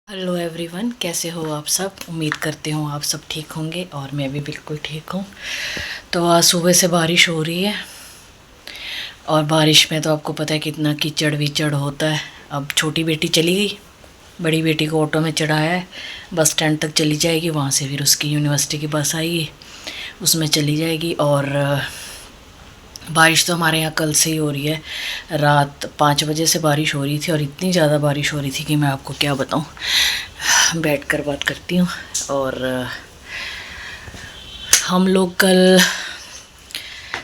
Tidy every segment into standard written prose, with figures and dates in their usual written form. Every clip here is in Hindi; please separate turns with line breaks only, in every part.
हेलो एवरीवन, कैसे हो आप सब। उम्मीद करती हूँ आप सब ठीक होंगे और मैं भी बिल्कुल ठीक हूँ। तो आज सुबह से बारिश हो रही है और बारिश में तो आपको पता है कितना कीचड़ विचड़ होता है। अब छोटी बेटी चली गई, बड़ी बेटी को ऑटो में चढ़ाया है, बस स्टैंड तक चली जाएगी, वहाँ से फिर उसकी यूनिवर्सिटी की बस आएगी, उसमें चली जाएगी। और बारिश तो हमारे यहाँ कल से ही हो रही है। रात 5 बजे से बारिश हो रही थी और इतनी ज़्यादा बारिश हो रही थी कि मैं आपको क्या बताऊँ। बैठ कर बात करती हूँ। और हम लोग कल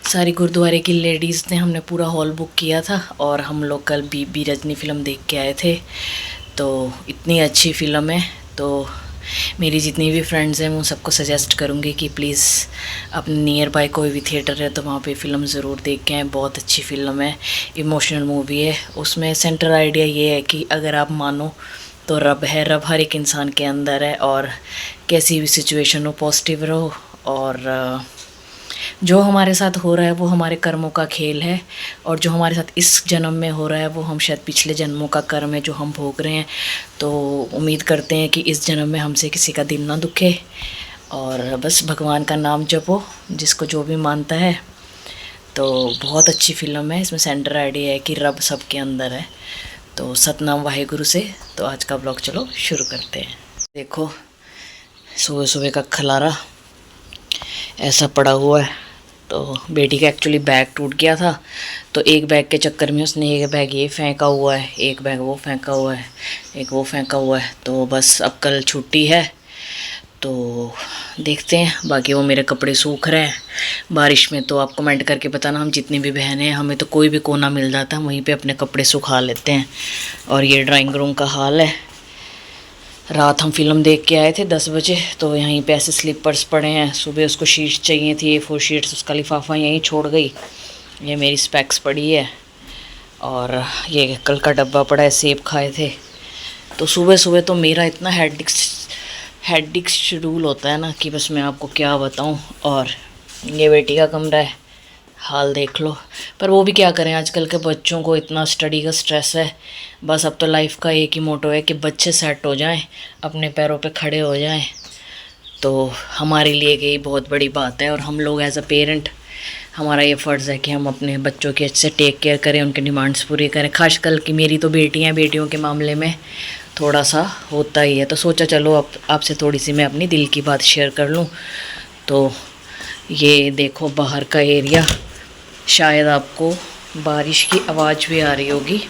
सारी गुरुद्वारे की लेडीज़ ने हमने पूरा हॉल बुक किया था और हम लोग कल बीबी रजनी फ़िल्म देख के आए थे। तो इतनी अच्छी फ़िल्म है, तो मेरी जितनी भी फ्रेंड्स हैं मैं उन सबको सजेस्ट करूँगी कि प्लीज़ अपने नियर बाय कोई भी थिएटर है तो वहाँ पे फ़िल्म ज़रूर देख के आएँ। बहुत अच्छी फ़िल्म है, इमोशनल मूवी है। उसमें सेंटर आइडिया ये है कि अगर आप मानो तो रब है, रब हर एक इंसान के अंदर है और कैसी भी सिचुएशन हो पॉजिटिव रहो। और जो हमारे साथ हो रहा है वो हमारे कर्मों का खेल है और जो हमारे साथ इस जन्म में हो रहा है वो हम शायद पिछले जन्मों का कर्म है जो हम भोग रहे हैं। तो उम्मीद करते हैं कि इस जन्म में हमसे किसी का दिल ना दुखे और बस भगवान का नाम जपो, जिसको जो भी मानता है। तो बहुत अच्छी फ़िल्म है। इसमें सेंटर आइडिया है कि रब सबके अंदर है। तो सतनाम वाहेगुरु से तो आज का ब्लॉग चलो शुरू करते हैं। देखो सुबह सुबह का खलारा ऐसा पड़ा हुआ है। तो बेटी का एक्चुअली बैग टूट गया था, तो एक बैग के चक्कर में उसने एक बैग ये फेंका हुआ है, एक बैग वो फेंका हुआ है, एक वो फेंका हुआ है। तो बस अब कल छुट्टी है तो देखते हैं। बाकी वो मेरे कपड़े सूख रहे हैं बारिश में। तो आप कमेंट करके बताना, हम जितनी भी बहनें हैं हमें तो कोई भी कोना मिल जाता है, वहीं पे अपने कपड़े सुखा लेते हैं। और ये ड्राइंग रूम का हाल है। रात हम फिल्म देख के आए थे 10 बजे, तो यहीं पे ऐसे स्लीपर्स पड़े हैं। सुबह उसको शीट्स चाहिए थी, A4 शीट्स, उसका लिफाफा यहीं छोड़ गई। ये मेरी स्पेक्स पड़ी है और ये कल का डब्बा पड़ा है, सेब खाए थे। तो सुबह सुबह तो मेरा इतना हेडिक शेड्यूल होता है ना कि बस मैं आपको क्या बताऊं। और ये बेटी का कमरा है, हाल देख लो। पर वो भी क्या करें, आजकल के बच्चों को इतना स्टडी का स्ट्रेस है। बस अब तो लाइफ का एक ही मोटो है कि बच्चे सेट हो जाएं, अपने पैरों पे खड़े हो जाएं। तो हमारे लिए यही बहुत बड़ी बात है और हम लोग एज अ पेरेंट हमारा ये फ़र्ज़ है कि हम अपने बच्चों की अच्छे से टेक केयर करें, उनके डिमांड्स पूरी करें। खासकर कि मेरी तो बेटियां, बेटियों के मामले में थोड़ा सा होता ही है। तो सोचा चलो अब आपसे थोड़ी सी मैं अपनी दिल की बात शेयर कर लूँ। तो ये देखो बाहर का एरिया, शायद आपको बारिश की आवाज़ भी आ रही होगी।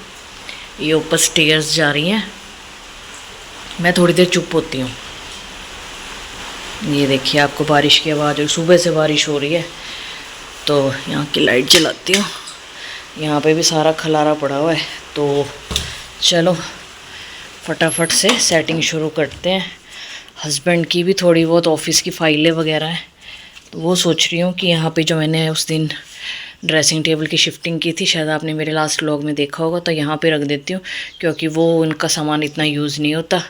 ये ऊपर स्टेयर्स जा रही हैं, मैं थोड़ी देर चुप होती हूँ। ये देखिए आपको बारिश की आवाज़, सुबह से बारिश हो रही है। तो यहाँ की लाइट जलाती हूँ। यहाँ पे भी सारा खलारा पड़ा हुआ है। तो चलो फटाफट से सेटिंग शुरू करते हैं। हस्बैंड की भी थोड़ी बहुत ऑफिस की फाइलें वगैरह हैं, तो वो सोच रही हूँ कि यहाँ पे जो मैंने उस दिन ड्रेसिंग टेबल की शिफ्टिंग की थी, शायद आपने मेरे लास्ट व्लॉग में देखा होगा, तो यहाँ पे रख देती हूँ क्योंकि वो उनका सामान इतना यूज़ नहीं होता।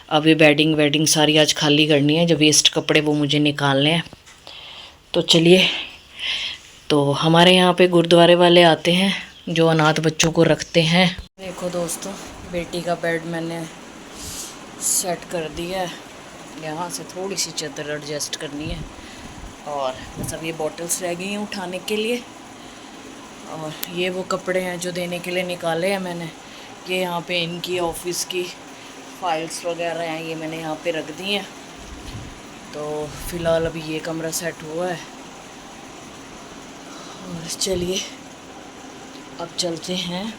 अब ये बेडिंग वेडिंग सारी आज खाली करनी है, जो वेस्ट कपड़े वो मुझे निकालने हैं। तो चलिए, तो हमारे यहाँ पे गुरुद्वारे वाले आते हैं जो अनाथ बच्चों को रखते हैं। देखो दोस्तों, बेटी का बेड मैंने सेट कर दिया है। यहाँ से थोड़ी सी चादर एडजस्ट करनी है और बस अब ये बॉटल्स रह गई हैं उठाने के लिए। और ये वो कपड़े हैं जो देने के लिए निकाले हैं मैंने। ये यहाँ पे इनकी ऑफिस की फाइल्स वगैरह हैं, ये मैंने यहाँ पे रख दी हैं। तो फ़िलहाल अभी ये कमरा सेट हुआ है और चलिए अब चलते हैं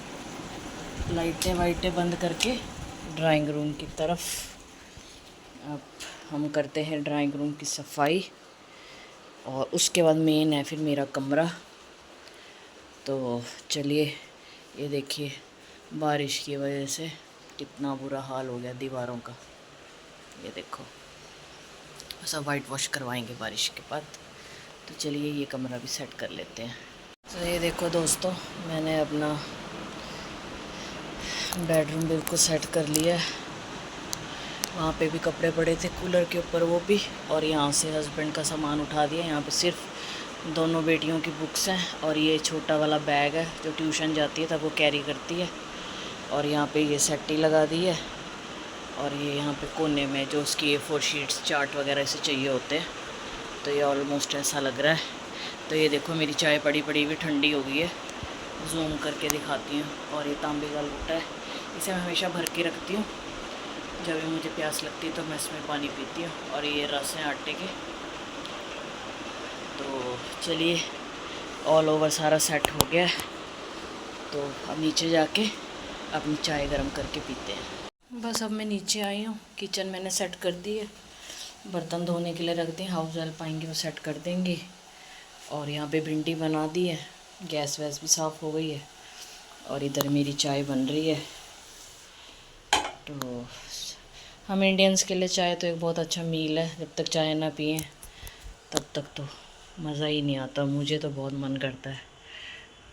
लाइटें वाइटें बंद करके ड्राइंग रूम की तरफ। अब हम करते हैं ड्राइंग रूम की सफाई और उसके बाद मेन है फिर मेरा कमरा। तो चलिए, ये देखिए बारिश की वजह से कितना बुरा हाल हो गया दीवारों का। ये देखो, सब वाइट वॉश करवाएंगे बारिश के बाद। तो चलिए ये कमरा भी सेट कर लेते हैं। तो ये देखो दोस्तों, मैंने अपना बेडरूम बिल्कुल सेट कर लिया है। वहाँ पे भी कपड़े पड़े थे कूलर के ऊपर, वो भी। और यहाँ से हस्बैंड का सामान उठा दिया। यहाँ पे सिर्फ दोनों बेटियों की बुक्स हैं और ये छोटा वाला बैग है जो ट्यूशन जाती है तब वो कैरी करती है। और यहाँ पे ये सेट्टी लगा दी है और ये यहाँ पे कोने में जो उसकी A4 शीट्स चार्ट वगैरह से चाहिए होते हैं, तो ये ऑलमोस्ट ऐसा लग रहा है। तो ये देखो मेरी चाय पड़ी पड़ी भी ठंडी हो गई है, जूम करके दिखाती हूँ। और ये तांबे का लोटा है, इसे मैं हमेशा भर के रखती हूँ, जब भी मुझे प्यास लगती है तो मैं इसमें पानी पीती हूँ। और ये रस हैं आटे के। तो चलिए, ऑल ओवर सारा सेट हो गया है, तो अब नीचे जाके अपनी चाय गर्म करके पीते हैं। बस अब मैं नीचे आई हूँ, किचन मैंने सेट कर दी है, बर्तन धोने के लिए रख दिए, हाउस हेल्प आएंगे वो सेट कर देंगे। और यहाँ पे भिंडी बना दी है, गैस वैस भी साफ़ हो गई है, और इधर मेरी चाय बन रही है। तो हम इंडियंस के लिए चाय तो एक बहुत अच्छा मील है, जब तक चाय ना पिए तब तक तो मज़ा ही नहीं आता। मुझे तो बहुत मन करता है।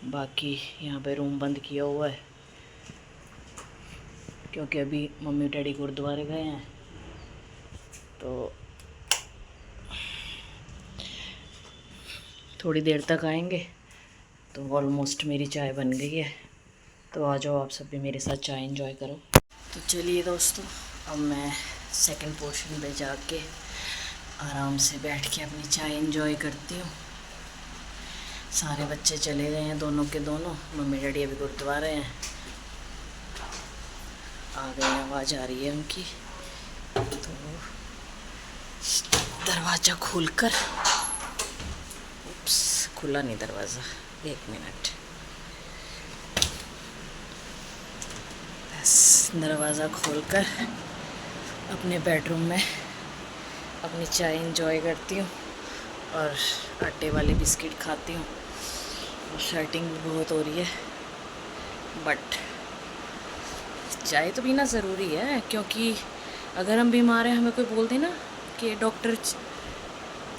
बाकी यहाँ पे रूम बंद किया हुआ है, क्योंकि अभी मम्मी डैडी गुरुद्वारे गए हैं, तो थोड़ी देर तक आएंगे। तो ऑलमोस्ट मेरी चाय बन गई है, तो आ जाओ आप सब भी मेरे साथ चाय एंजॉय करो। तो चलिए दोस्तों, अब मैं सेकंड पोर्शन पे जाके आराम से बैठ के अपनी चाय एंजॉय करती हूँ। सारे बच्चे चले गए हैं, दोनों के दोनों, मम्मी डैडी अभी गुरुद्वारे हैं। आ गए, आवाज़ आ रही है उनकी। तो दरवाज़ा खोलकर, उप्स, खुला नहीं दरवाज़ा, 1 मिनट, बस दरवाज़ा खोलकर अपने बेडरूम में अपनी चाय एंजॉय करती हूँ और आटे वाले बिस्किट खाती हूँ। और शर्टिंग भी बहुत हो रही है, बट चाय तो पीना ज़रूरी है, क्योंकि अगर हम बीमार हैं, हमें कोई बोल दे ना कि डॉक्टर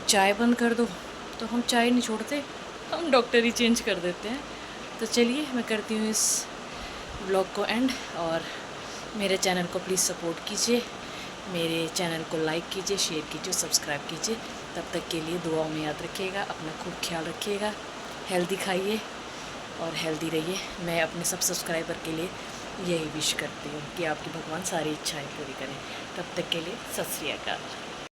चाय बंद कर दो, तो हम चाय नहीं छोड़ते, हम डॉक्टर ही चेंज कर देते हैं। तो चलिए, मैं करती हूँ इस ब्लॉग को एंड, और मेरे चैनल को प्लीज़ सपोर्ट कीजिए, मेरे चैनल को लाइक कीजिए, शेयर कीजिए, सब्सक्राइब कीजिए। तब तक के लिए दुआओं में याद रखिएगा, अपना खूब ख्याल रखिएगा, हेल्दी खाइए और हेल्दी रहिए। मैं अपने सब सब्सक्राइबर के लिए यही विश करती हूँ कि आपकी भगवान सारी इच्छाएं पूरी करें। तब तक के लिए सत श्री अकाल।